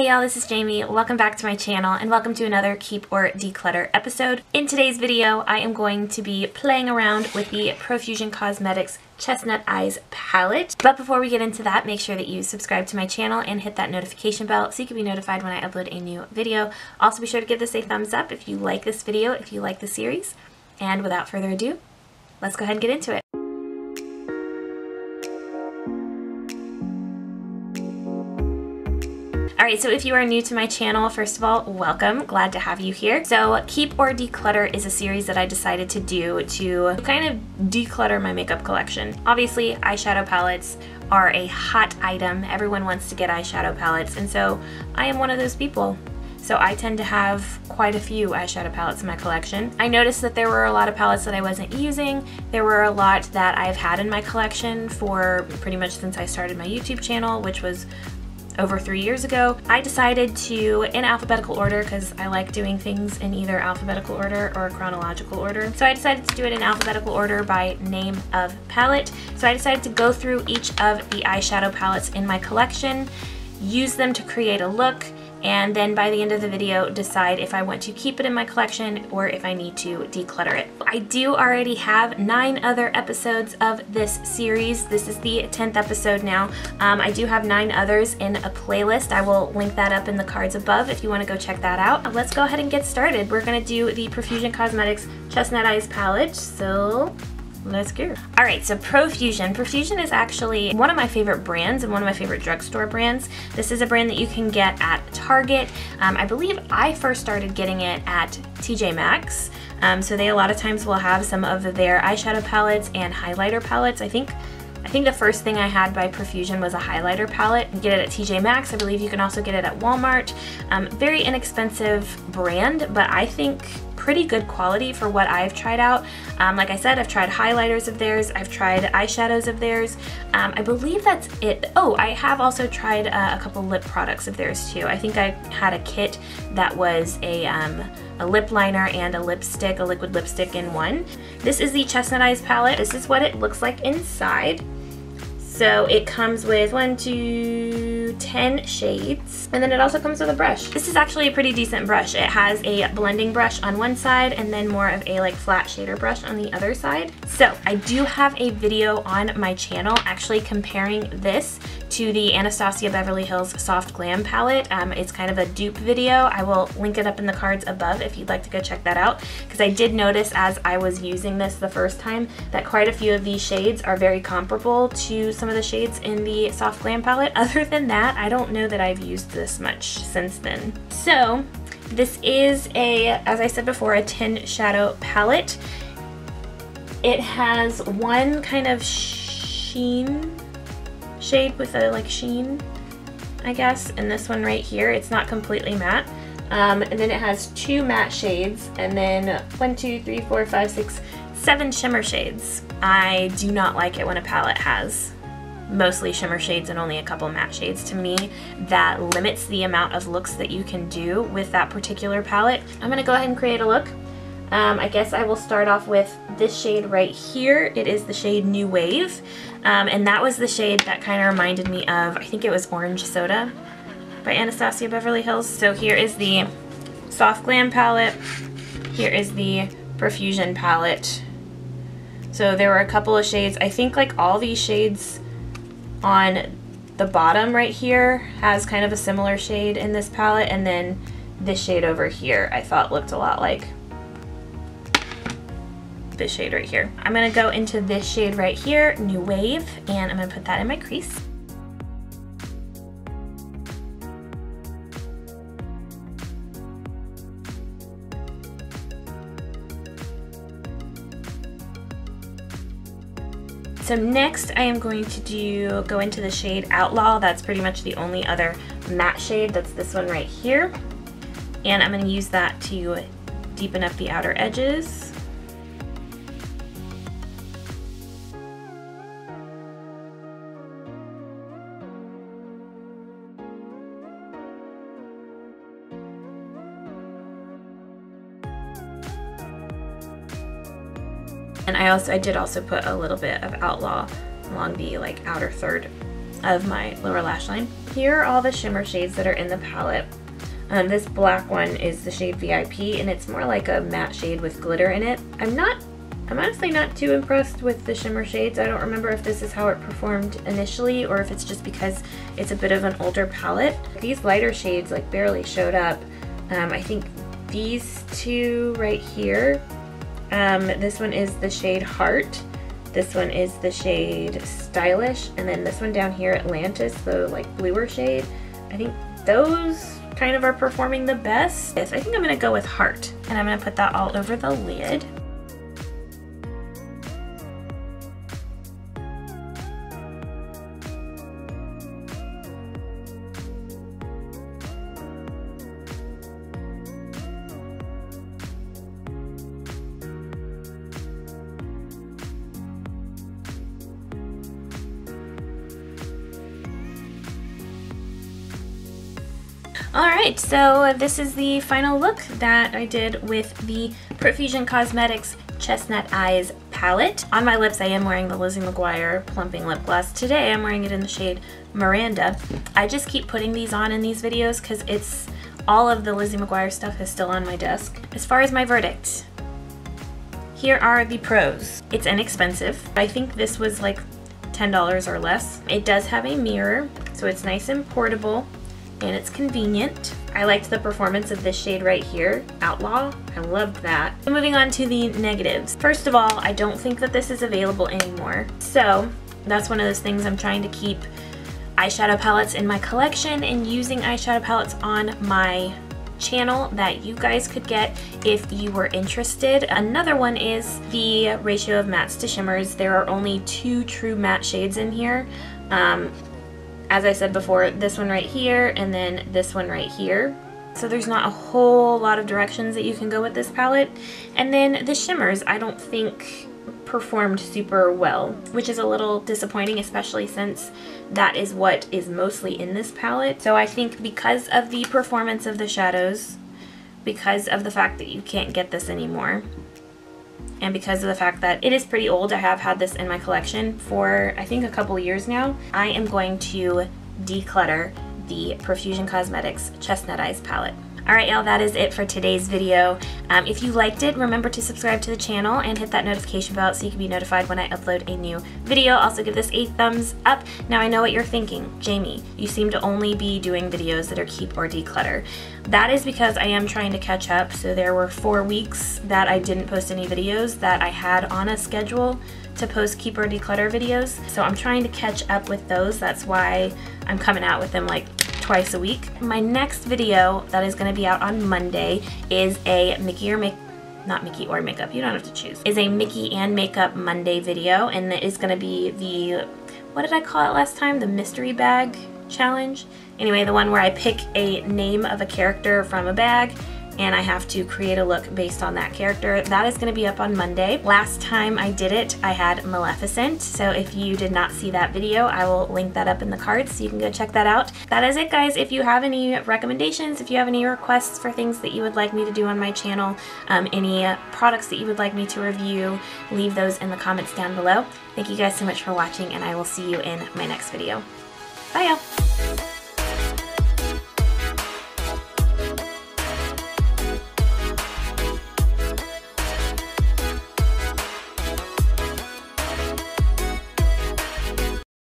Hey y'all, this is Jamie. Welcome back to my channel and welcome to another Keep or Declutter episode. In today's video, I am going to be playing around with the Profusion Cosmetics Chestnut Eyes palette. But before we get into that, make sure that you subscribe to my channel and hit that notification bell so you can be notified when I upload a new video. Also be sure to give this a thumbs up if you like this video, if you like the series. And without further ado, let's go ahead and get into it. Alright, so if you are new to my channel, first of all, welcome. Glad to have you here. So Keep or Declutter is a series that I decided to do to kind of declutter my makeup collection. Obviously, eyeshadow palettes are a hot item. Everyone wants to get eyeshadow palettes, and so I am one of those people. So I tend to have quite a few eyeshadow palettes in my collection. I noticed that there were a lot of palettes that I wasn't using. There were a lot that I've had in my collection for pretty much since I started my YouTube channel, which was over 3 years ago. I decided to, in alphabetical order, because I like doing things in either alphabetical order or chronological order. So I decided to do it in alphabetical order by name of palette. So I decided to go through each of the eyeshadow palettes in my collection, use them to create a look, and then by the end of the video decide if I want to keep it in my collection or if I need to declutter it. I do already have 9 other episodes of this series. This is the 10th episode now. I do have 9 others in a playlist. I will link that up in the cards above if you want to go check that out. Let's go ahead and get started. We're going to do the Profusion Cosmetics Chestnut Eyes palette, so let's go. Alright, so Profusion. Profusion is actually one of my favorite brands and one of my favorite drugstore brands. This is a brand that you can get at Target. I believe I first started getting it at TJ Maxx. So they a lot of times will have some of their eyeshadow palettes and highlighter palettes. I think the first thing I had by Profusion was a highlighter palette. You get it at TJ Maxx. I believe you can also get it at Walmart. Very inexpensive brand, but I think pretty good quality for what I've tried out. Like I said, I've tried highlighters of theirs, I've tried eyeshadows of theirs. I believe that's it. Oh, I have also tried a couple lip products of theirs too. I think I had a kit that was a lip liner and a lipstick, a liquid lipstick in one. This is the Chestnut Eyes palette. This is what it looks like inside. So it comes with 10 shades, and then it also comes with a brush. This is actually a pretty decent brush. It has a blending brush on one side and then more of a like flat shader brush on the other side. So I do have a video on my channel actually comparing this to the Anastasia Beverly Hills Soft Glam palette. It's kind of a dupe video. I will link it up in the cards above if you'd like to go check that out, because I did notice as I was using this the first time that quite a few of these shades are very comparable to some of the shades in the Soft Glam palette. Other than that, I don't know that I've used this much since then. So this is as I said before, a 10 shadow palette. It has one kind of sheen shade with a like sheen, I guess, and this one right here, it's not completely matte. And then it has 2 matte shades, and then 1, 2, 3, 4, 5, 6, 7 shimmer shades. I do not like it when a palette has mostly shimmer shades and only a couple matte shades. To me, that limits the amount of looks that you can do with that particular palette. I'm gonna go ahead and create a look. I guess I will start off with this shade right here. It is the shade New Wave, and that was the shade that kind of reminded me of, I think it was Orange Soda by Anastasia Beverly Hills. So here is the Soft Glam palette. Here is the Profusion palette. So there were a couple of shades. I think like all these shades on the bottom right here has kind of a similar shade in this palette, and then this shade over here I thought looked a lot like this shade right here. I'm gonna go into this shade right here, New Wave, and I'm gonna put that in my crease. So next I am going to go into the shade Outlaw. That's pretty much the only other matte shade. That's this one right here. And I'm gonna use that to deepen up the outer edges. And I did also put a little bit of Outlaw along the like outer third of my lower lash line. Here are all the shimmer shades that are in the palette. This black one is the shade VIP, and it's more like a matte shade with glitter in it. I'm honestly not too impressed with the shimmer shades. I don't remember if this is how it performed initially or if it's just because it's a bit of an older palette. These lighter shades like barely showed up. I think these two right here, this one is the shade Heart, this one is the shade Stylish, and then this one down here, Atlantis, the like bluer shade. I think those kind of are performing the best. I think I'm gonna go with Heart, and I'm gonna put that all over the lid. Alright, so this is the final look that I did with the Profusion Cosmetics Chestnut Eyes palette. On my lips I am wearing the Lizzie McGuire Plumping Lip Gloss. Today I'm wearing it in the shade Miranda. I just keep putting these on in these videos because it's all of the Lizzie McGuire stuff is still on my desk. As far as my verdict, here are the pros. It's inexpensive. I think this was like $10 or less. It does have a mirror, so it's nice and portable. And it's convenient. I liked the performance of this shade right here, Outlaw. I loved that. So moving on to the negatives. First of all, I don't think that this is available anymore. So that's one of those things. I'm trying to keep eyeshadow palettes in my collection and using eyeshadow palettes on my channel that you guys could get if you were interested. Another one is the ratio of mattes to shimmers. There are only 2 true matte shades in here. As I said before, this one right here and then this one right here. So there's not a whole lot of directions that you can go with this palette. And then the shimmers I don't think performed super well, which is a little disappointing, especially since that is what is mostly in this palette. So I think because of the performance of the shadows, because of the fact that you can't get this anymore, and because of the fact that it is pretty old, I have had this in my collection for I think a couple years now, I am going to declutter the Profusion Cosmetics Chestnut Eyes palette. Alright y'all, that is it for today's video. If you liked it, remember to subscribe to the channel and hit that notification bell so you can be notified when I upload a new video. Also give this a thumbs up. Now I know what you're thinking, Jamie, you seem to only be doing videos that are keep or declutter. That is because I am trying to catch up. So there were 4 weeks that I didn't post any videos that I had on a schedule to post keep or declutter videos. So I'm trying to catch up with those. That's why I'm coming out with them like twice a week. My next video that is going to be out on Monday is a Mickey or Makeup, you don't have to choose, is a Mickey and Makeup Monday video, and it is going to be the, what did I call it last time? The mystery bag challenge? Anyway, the one where I pick a name of a character from a bag and I have to create a look based on that character. That is going to be up on Monday. Last time I did it, I had Maleficent, so if you did not see that video, I will link that up in the cards so you can go check that out. That is it, guys. If you have any recommendations, if you have any requests for things that you would like me to do on my channel, any products that you would like me to review, leave those in the comments down below. Thank you guys so much for watching, and I will see you in my next video. Bye, y'all!